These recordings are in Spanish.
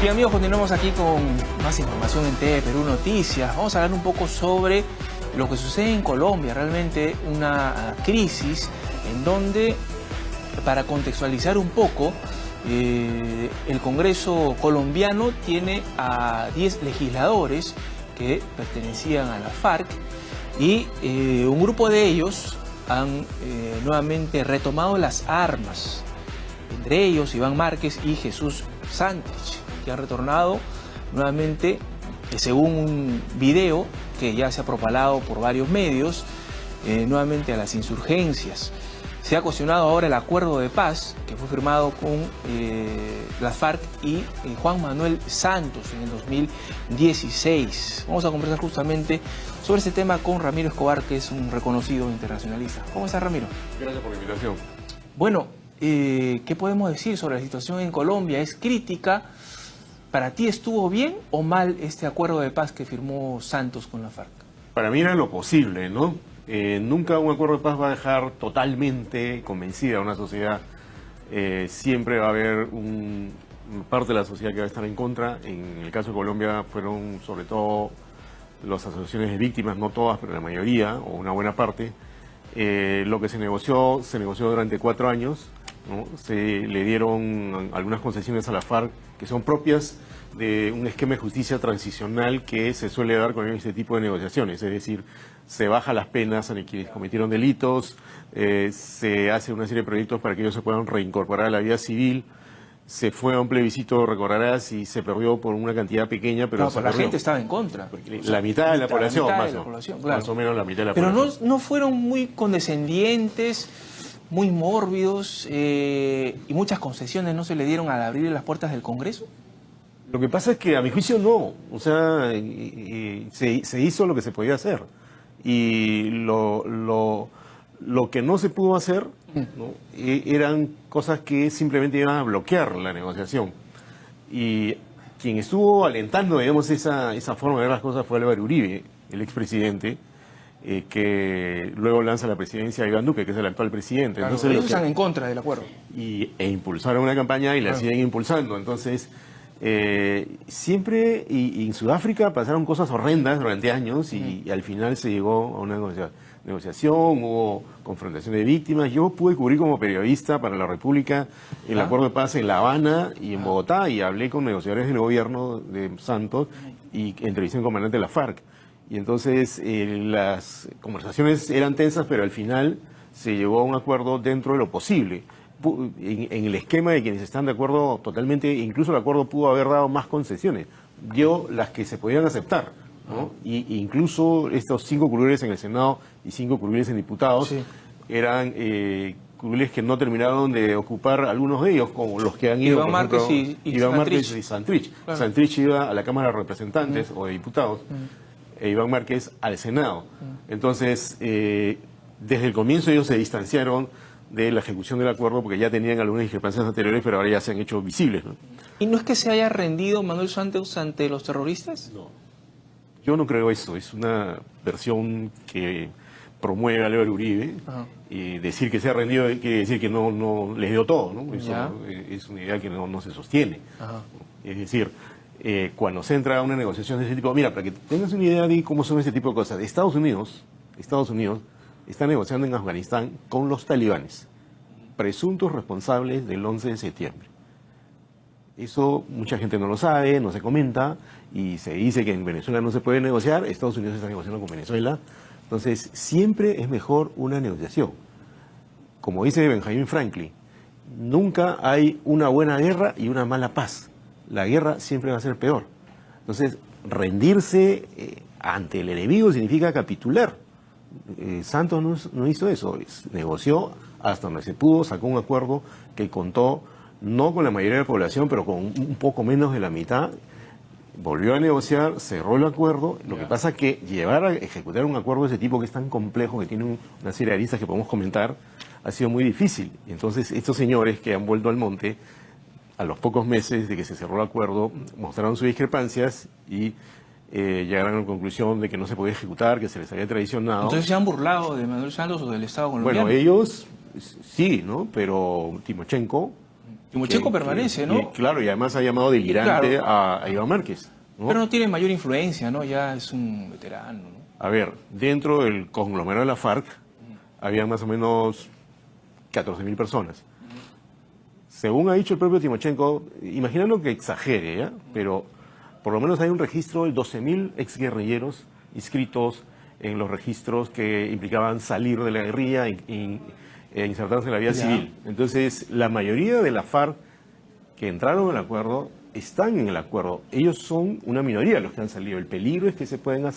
Bien amigos, continuamos aquí con más información en TV Perú Noticias. Vamos a hablar un poco sobre lo que sucede en Colombia, realmente una crisis en donde, para contextualizar un poco, el Congreso colombiano tiene a 10 legisladores que pertenecían a la FARC y un grupo de ellos han nuevamente retomado las armas, entre ellos Iván Márquez y Jesús Santrich, que han retornado nuevamente, según un video que ya se ha propalado por varios medios, nuevamente a las insurgencias. Se ha cuestionado ahora el acuerdo de paz que fue firmado con la FARC y Juan Manuel Santos en el 2016. Vamos a conversar justamente sobre este tema con Ramiro Escobar, que es un reconocido internacionalista. ¿Cómo estás, Ramiro? Gracias por la invitación. Bueno, ¿qué podemos decir sobre la situación en Colombia? ¿Es crítica? ¿Para ti estuvo bien o mal este acuerdo de paz que firmó Santos con la FARC? Para mí era lo posible, ¿no? Nunca un acuerdo de paz va a dejar totalmente convencida a una sociedad. Siempre va a haber una parte de la sociedad que va a estar en contra. En el caso de Colombia fueron sobre todo las asociaciones de víctimas, no todas, pero la mayoría, o una buena parte. Lo que se negoció durante 4 años, ¿no? Se le dieron algunas concesiones a la FARC que son propias de un esquema de justicia transicional que se suele dar con este tipo de negociaciones, es decir, se baja las penas a quienes cometieron delitos, se hace una serie de proyectos para que ellos se puedan reincorporar a la vida civil. Se fue a un plebiscito, recordarás, y se perdió por una cantidad pequeña, pero no, la gente estaba en contra. La mitad de la población, claro. Más o menos la mitad de la pero población. Pero no fueron muy condescendientes, muy mórbidos, y muchas concesiones no se le dieron al abrir las puertas del Congreso. Lo que pasa es que a mi juicio no, o sea, se hizo lo que se podía hacer. Y lo que no se pudo hacer, ¿no? Eran cosas que simplemente iban a bloquear la negociación. Y quien estuvo alentando, digamos, esa forma de ver las cosas fue Álvaro Uribe, el expresidente, que luego lanza la presidencia a Iván Duque, que es el actual presidente. Claro, entonces, ellos están en contra del acuerdo. E impulsaron una campaña y la siguen impulsando. Entonces, siempre, y en Sudáfrica pasaron cosas horrendas durante años y al final se llegó a una negociación, hubo confrontación de víctimas. Yo pude cubrir como periodista para La República el acuerdo de paz en La Habana y en Bogotá, y hablé con negociadores del gobierno de Santos y entrevisté a un comandante de la FARC. Y entonces las conversaciones eran tensas, pero al final se llegó a un acuerdo dentro de lo posible. En el esquema de quienes están de acuerdo totalmente, incluso el acuerdo pudo haber dado más concesiones, dio las que se podían aceptar, ¿no? Y incluso estos 5 curules en el Senado y 5 curules en diputados, sí, eran curules que no terminaron de ocupar algunos de ellos, como los que han ido, Iván Márquez y Santrich. Claro. Santrich iba a la Cámara de Representantes o de Diputados, e Iván Márquez al Senado. Entonces, desde el comienzo ellos se distanciaron de la ejecución del acuerdo porque ya tenían algunas discrepancias anteriores, pero ahora ya se han hecho visibles, ¿no? ¿Y no es que se haya rendido Manuel Santos ante los terroristas? No, yo no creo eso. Es una versión que promueve a Álvaro Uribe. Y decir que se ha rendido quiere decir que no les dio todo, ¿no? Eso es una idea que no se sostiene. Es decir, cuando se entra a una negociación de ese tipo, mira, para que tengas una idea de cómo son ese tipo de cosas, Estados Unidos está negociando en Afganistán con los talibanes, presuntos responsables del 11 de septiembre. Eso mucha gente no lo sabe, no se comenta, y se dice que en Venezuela no se puede negociar. Estados Unidos está negociando con Venezuela. Entonces, siempre es mejor una negociación. Como dice Benjamin Franklin, nunca hay una buena guerra y una mala paz. La guerra siempre va a ser peor. Entonces, rendirse ante el enemigo significa capitular. Santos no hizo eso, negoció hasta donde se pudo, sacó un acuerdo que contó no con la mayoría de la población, pero con un poco menos de la mitad. Volvió a negociar, cerró el acuerdo. Lo que pasa es que llevar a ejecutar un acuerdo de ese tipo, que es tan complejo, que tiene una serie de aristas que podemos comentar, ha sido muy difícil. Y entonces estos señores que han vuelto al monte, a los pocos meses de que se cerró el acuerdo, mostraron sus discrepancias y llegaron a la conclusión de que no se podía ejecutar, que se les había traicionado. Entonces, ¿se han burlado de Manuel Santos o del Estado colombiano? Bueno, ellos sí, ¿no? Pero Timochenko Timochenko permanece, ¿no? Claro, y además ha llamado delirante a Iván Márquez, ¿no? Pero no tiene mayor influencia, ¿no? Ya es un veterano, ¿no? A ver, dentro del conglomerado de la FARC había más o menos 14.000 personas. Según ha dicho el propio Timochenko, imaginando que exagere, ¿ya? Pero por lo menos hay un registro de 12.000 exguerrilleros inscritos en los registros que implicaban salir de la guerrilla e insertarse en la vida civil. Entonces, la mayoría de la FARC que entraron al acuerdo están en el acuerdo. Ellos son una minoría los que han salido. El peligro es que se pueden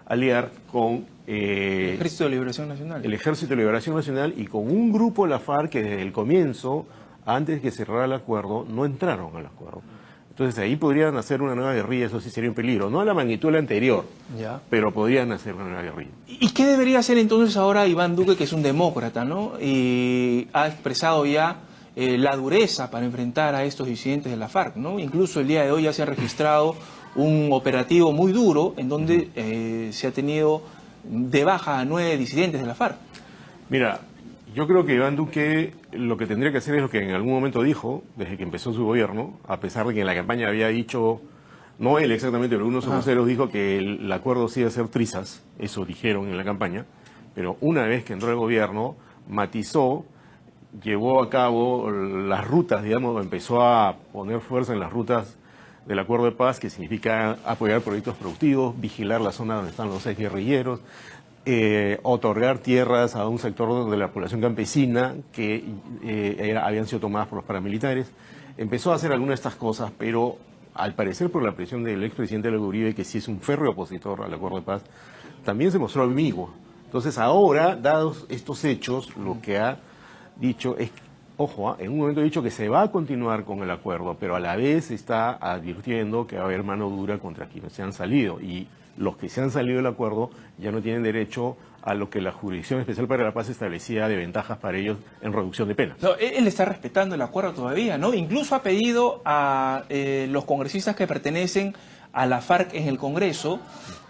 aliar con el Ejército de Liberación Nacional. El Ejército de Liberación Nacional y con un grupo de la FARC que desde el comienzo, antes de que cerrara el acuerdo, no entraron al acuerdo. Entonces ahí podrían hacer una nueva guerrilla, eso sí sería un peligro. No a la magnitud de la anterior, pero podrían hacer una nueva guerrilla. ¿Y qué debería hacer entonces ahora Iván Duque, que es un demócrata, ¿no? Y ha expresado ya la dureza para enfrentar a estos disidentes de la FARC, ¿no? Incluso el día de hoy ya se ha registrado un operativo muy duro en donde se ha tenido de baja a 9 disidentes de la FARC. Mira, yo creo que Iván Duque lo que tendría que hacer es lo que en algún momento dijo, desde que empezó su gobierno, a pesar de que en la campaña había dicho, no él exactamente, pero unos voceros dijo que el acuerdo sí iba a ser trizas, eso dijeron en la campaña, pero una vez que entró al gobierno, matizó, llevó a cabo las rutas, digamos, empezó a poner fuerza en las rutas del acuerdo de paz, que significa apoyar proyectos productivos, vigilar la zona donde están los exguerrilleros, otorgar tierras a un sector de la población campesina que habían sido tomadas por los paramilitares. Empezó a hacer algunas de estas cosas, pero al parecer por la presión del expresidente Álvaro Uribe, que sí es un férreo opositor al acuerdo de paz, también se mostró ambiguo. Entonces ahora, dados estos hechos, lo que ha dicho es, ojo, en un momento ha dicho que se va a continuar con el acuerdo, pero a la vez está advirtiendo que va a haber mano dura contra quienes se han salido, y los que se han salido del acuerdo ya no tienen derecho a lo que la Jurisdicción Especial para la Paz establecía de ventajas para ellos en reducción de penas. No, él está respetando el acuerdo todavía, ¿no? Incluso ha pedido a los congresistas que pertenecen a la FARC en el Congreso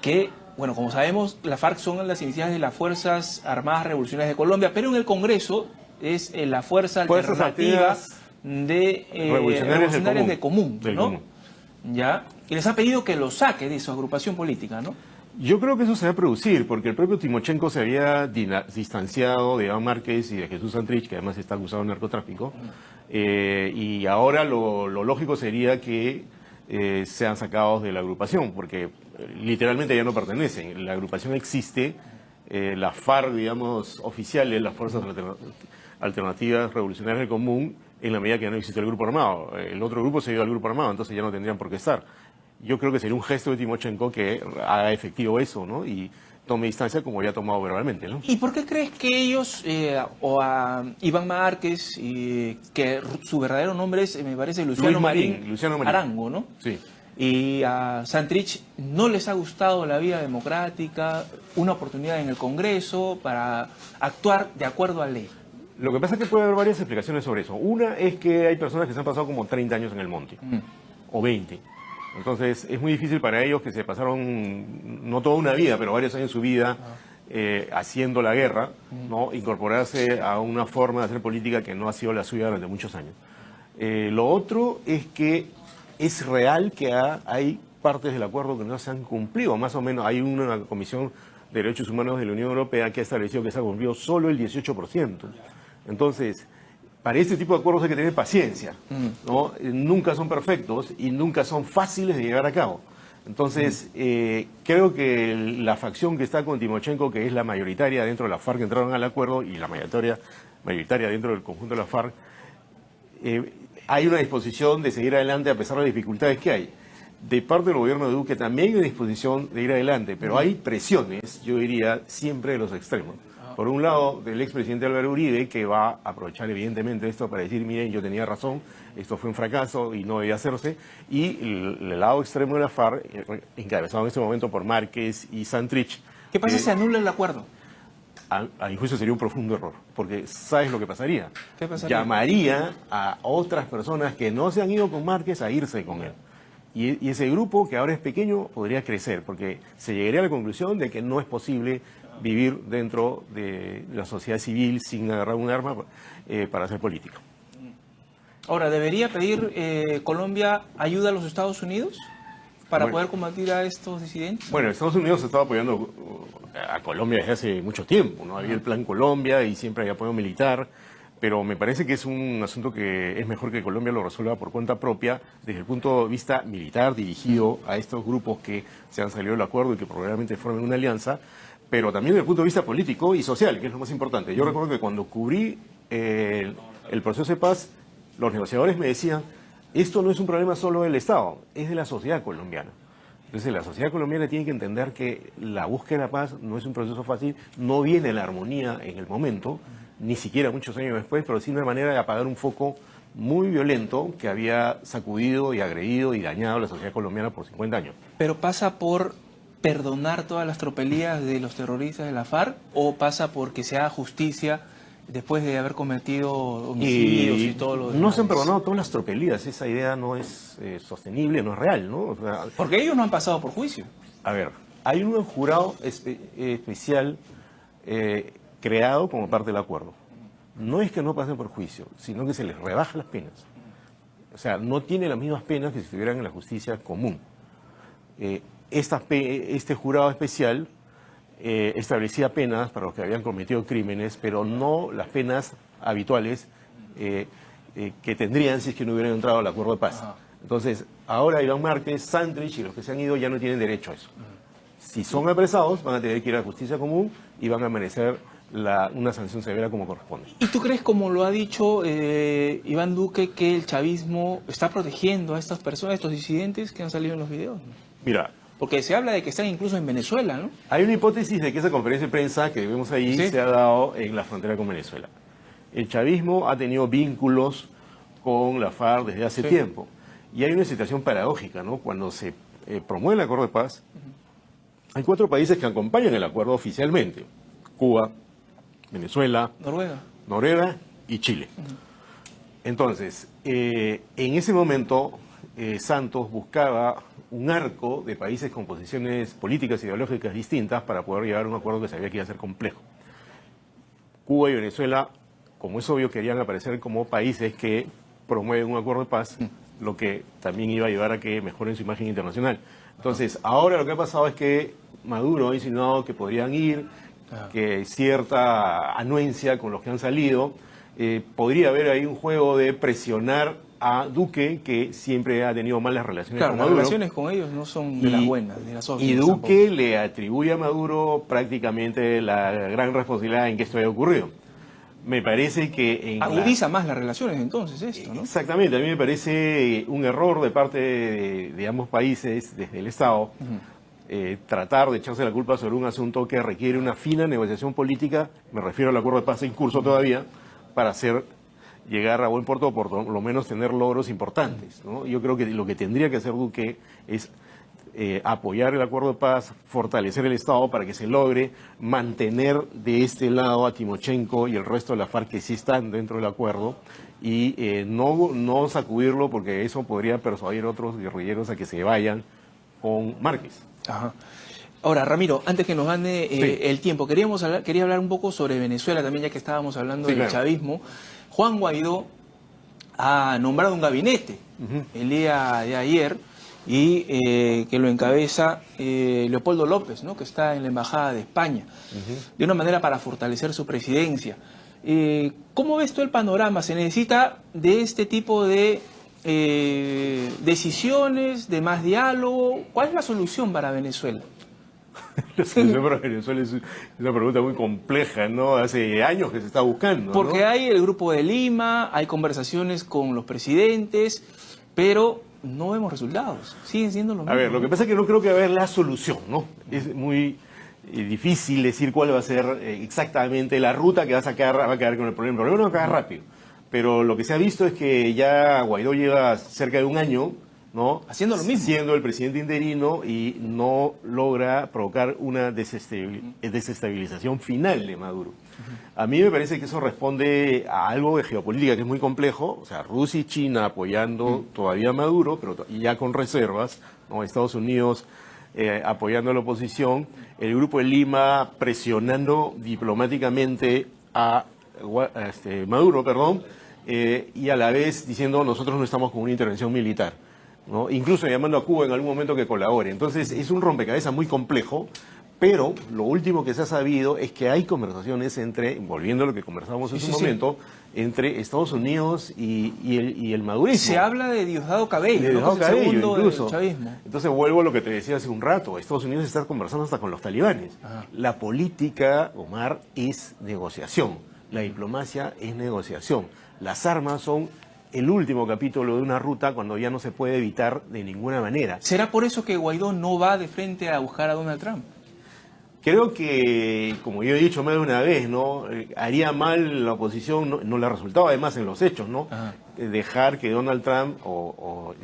que, bueno, como sabemos, la FARC son las iniciales de las Fuerzas Armadas Revolucionarias de Colombia, pero en el Congreso es la Fuerza Alternativa de Revolucionarios de Común, ¿no? ¿Ya? Y les ha pedido que lo saque de su agrupación política, ¿no? Yo creo que eso se va a producir, porque el propio Timochenko se había distanciado de Iván Márquez y de Jesús Santrich, que además está acusado de narcotráfico, y ahora lo lógico sería que sean sacados de la agrupación, porque literalmente ya no pertenecen. La agrupación existe, la FARC, digamos, oficiales, las Fuerzas Alternativas Revolucionarias del Común, en la medida que ya no existe el grupo armado. El otro grupo se ha ido al grupo armado, entonces ya no tendrían por qué estar. Yo creo que sería un gesto de Timochenko que haga efectivo eso, ¿no? Y tome distancia como ya ha tomado verbalmente, ¿no? ¿Y por qué crees que ellos, o a Iván Márquez, que su verdadero nombre es, me parece, Luciano Marín Arango, ¿no? Sí. Y a Santrich no les ha gustado la vía democrática, una oportunidad en el Congreso para actuar de acuerdo a ley? Lo que pasa es que puede haber varias explicaciones sobre eso. Una es que hay personas que se han pasado como 30 años en el monte, o 20. Entonces es muy difícil para ellos, que se pasaron, no toda una vida, pero varios años de su vida haciendo la guerra, ¿no? Incorporarse a una forma de hacer política que no ha sido la suya durante muchos años. Lo otro es que es real que hay partes del acuerdo que no se han cumplido. Más o menos hay una Comisión de Derechos Humanos de la Unión Europea que ha establecido que se ha cumplido solo el 18%. Entonces, para este tipo de acuerdos hay que tener paciencia, ¿no? Nunca son perfectos y nunca son fáciles de llevar a cabo. Entonces, creo que la facción que está con Timochenko, que es la mayoritaria dentro de la FARC que entraron al acuerdo, y la mayoritaria dentro del conjunto de la FARC, hay una disposición de seguir adelante a pesar de las dificultades que hay. De parte del gobierno de Duque también hay una disposición de ir adelante, pero hay presiones, yo diría, siempre de los extremos. Por un lado, del expresidente Álvaro Uribe, que va a aprovechar evidentemente esto para decir, miren, yo tenía razón, esto fue un fracaso y no debía hacerse, y el lado extremo de la FARC, encabezado en este momento por Márquez y Santrich. ¿Qué pasa si se anula el acuerdo? A mi juicio sería un profundo error, porque ¿sabes lo que pasaría? ¿Qué pasaría? Llamaría a otras personas que no se han ido con Márquez a irse con él. Y ese grupo, que ahora es pequeño, podría crecer, porque se llegaría a la conclusión de que no es posible vivir dentro de la sociedad civil sin agarrar un arma para hacer política. Ahora, ¿debería pedir Colombia ayuda a los Estados Unidos para poder combatir a estos disidentes? Bueno, Estados Unidos estaba apoyando a Colombia desde hace mucho tiempo, ¿no? Había el Plan Colombia y siempre hay apoyo militar, pero me parece que es un asunto que es mejor que Colombia lo resuelva por cuenta propia desde el punto de vista militar dirigido a estos grupos que se han salido del acuerdo y que probablemente formen una alianza, pero también desde el punto de vista político y social, que es lo más importante. Yo recuerdo que cuando cubrí el proceso de paz, los negociadores me decían, esto no es un problema solo del Estado, es de la sociedad colombiana. Entonces la sociedad colombiana tiene que entender que la búsqueda de la paz no es un proceso fácil, no viene la armonía en el momento, ni siquiera muchos años después, pero sí una manera de apagar un foco muy violento que había sacudido y agredido y dañado a la sociedad colombiana por 50 años. ¿Pero pasa por perdonar todas las tropelías de los terroristas de la FARC o pasa por que se haga justicia después de haber cometido homicidios y todo lo demás? No se han perdonado todas las tropelías, esa idea no es sostenible, no es real, ¿no? O sea, porque ellos no han pasado por juicio. A ver, hay un jurado especial creado como parte del acuerdo. No es que no pasen por juicio, sino que se les rebaja las penas. O sea, no tiene las mismas penas que si estuvieran en la justicia común. Este jurado especial establecía penas para los que habían cometido crímenes, pero no las penas habituales que tendrían si es que no hubieran entrado al acuerdo de paz. Entonces, ahora Iván Márquez, Santrich y los que se han ido ya no tienen derecho a eso. Si son apresados, van a tener que ir a la justicia común y van a merecer una sanción severa como corresponde. ¿Y tú crees, como lo ha dicho Iván Duque, que el chavismo está protegiendo a estas personas, a estos disidentes que han salido en los videos? Mira, porque se habla de que están incluso en Venezuela, ¿no? Hay una hipótesis de que esa conferencia de prensa que vemos ahí se ha dado en la frontera con Venezuela. El chavismo ha tenido vínculos con la FARC desde hace tiempo. Y hay una situación paradójica, ¿no? Cuando se promueve el acuerdo de paz, hay 4 países que acompañan el acuerdo oficialmente. Cuba, Venezuela, Noruega y Chile. Entonces, en ese momento, Santos buscaba un arco de países con posiciones políticas e ideológicas distintas para poder llegar a un acuerdo que sabía que iba a ser complejo. Cuba y Venezuela, como es obvio, querían aparecer como países que promueven un acuerdo de paz, lo que también iba a llevar a que mejoren su imagen internacional. Entonces, ahora lo que ha pasado es que Maduro ha insinuado que podrían ir, que cierta anuencia con los que han salido, podría haber ahí un juego de presionar a Duque, que siempre ha tenido malas relaciones con Maduro. Las relaciones con ellos no son de las buenas, de las óptimas. Y Duque tampoco le atribuye a Maduro prácticamente la gran responsabilidad en que esto haya ocurrido. Me parece que... agudiza más las relaciones entonces esto, ¿no? Exactamente, a mí me parece un error de parte de ambos países, desde el Estado, tratar de echarse la culpa sobre un asunto que requiere una fina negociación política, me refiero al acuerdo de paz en curso todavía, para llegar a buen puerto, por lo menos tener logros importantes, ¿no? Yo creo que lo que tendría que hacer Duque es apoyar el acuerdo de paz, fortalecer el Estado para que se logre mantener de este lado a Timochenko y el resto de la FARC que sí están dentro del acuerdo y no sacudirlo, porque eso podría persuadir a otros guerrilleros a que se vayan con Márquez. Ajá. Ahora, Ramiro, antes que nos gane el tiempo, quería hablar un poco sobre Venezuela también, ya que estábamos hablando del chavismo. Juan Guaidó ha nombrado un gabinete el día de ayer y que lo encabeza Leopoldo López, ¿no? Que está en la Embajada de España, de una manera para fortalecer su presidencia. ¿Cómo ves tú el panorama? ¿Se necesita de este tipo de decisiones, de más diálogo? ¿Cuál es la solución para Venezuela? La solución para Venezuela es una pregunta muy compleja, ¿no? Hace años que se está buscando, porque ¿no? hay el Grupo de Lima, hay conversaciones con los presidentes, pero no vemos resultados, siguen siendo los mismos. A ver, lo que pasa es que no creo que va a haber la solución, ¿no? Es muy difícil decir cuál va a ser exactamente la ruta que va a quedar con el problema. El problema no va a quedar rápido, pero lo que se ha visto es que ya Guaidó lleva cerca de un año, ¿no? Haciendo lo mismo. Siendo el presidente interino y no logra provocar una desestabilización final de Maduro. A mí me parece que eso responde a algo de geopolítica que es muy complejo, o sea, Rusia y China apoyando todavía a Maduro, pero ya con reservas, ¿no? Estados Unidos apoyando a la oposición, el Grupo de Lima presionando diplomáticamente a Maduro, y a la vez diciendo nosotros no estamos con una intervención militar, ¿no? Incluso llamando a Cuba en algún momento que colabore. Entonces es un rompecabezas muy complejo, pero lo último que se ha sabido es que hay conversaciones entre, volviendo a lo que conversábamos en su momento, entre Estados Unidos y el madurismo. Se habla de Diosdado Cabello, de Diosdado Cabello, incluso. del chavismo. Entonces vuelvo a lo que te decía hace un rato, Estados Unidos está conversando hasta con los talibanes. Ajá. La política, Omar, es negociación, la diplomacia es negociación, las armas son el último capítulo de una ruta cuando ya no se puede evitar de ninguna manera. ¿Será por eso que Guaidó no va de frente a buscar a Donald Trump? Creo que, como yo he dicho más de una vez, ¿no? Haría mal la oposición, no le ha resultado además en los hechos, ¿no? Dejar que Donald Trump o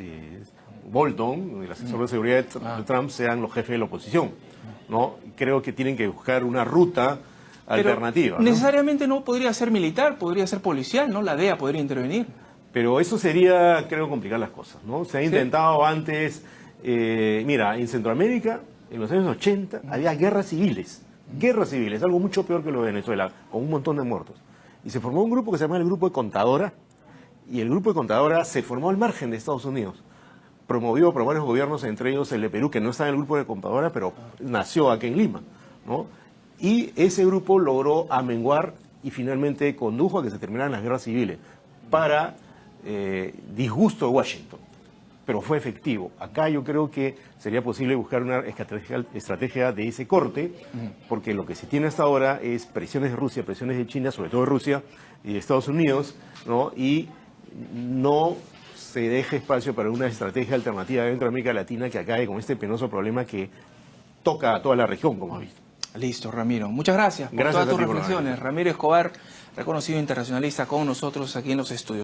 Bolton, el asesor de seguridad de Trump, sean los jefes de la oposición, ¿no? Creo que tienen que buscar una ruta alternativa. Pero necesariamente no podría ser militar, podría ser policial, ¿no? La DEA podría intervenir. Pero eso sería, creo, complicar las cosas, ¿no? Se ha intentado antes, mira, en Centroamérica, en los años 80, había guerras civiles, algo mucho peor que lo de Venezuela, con un montón de muertos. Y se formó un grupo que se llama el Grupo de Contadora, y el Grupo de Contadora se formó al margen de Estados Unidos. Promovió por varios gobiernos, entre ellos el de Perú, que no está en el Grupo de Contadora, pero nació aquí en Lima, ¿no? Y ese grupo logró amenguar y finalmente condujo a que se terminaran las guerras civiles, para disgusto de Washington. Pero fue efectivo. Acá yo creo que sería posible buscar una estrategia de ese corte, porque lo que se tiene hasta ahora es presiones de Rusia, presiones de China, sobre todo de Rusia y de Estados Unidos, ¿no? Y no se deja espacio para una estrategia alternativa dentro de América Latina que acabe con este penoso problema que toca a toda la región, como has visto. Listo, Ramiro. Muchas gracias por todas tus reflexiones. Ramiro Escobar, reconocido internacionalista, con nosotros aquí en los estudios.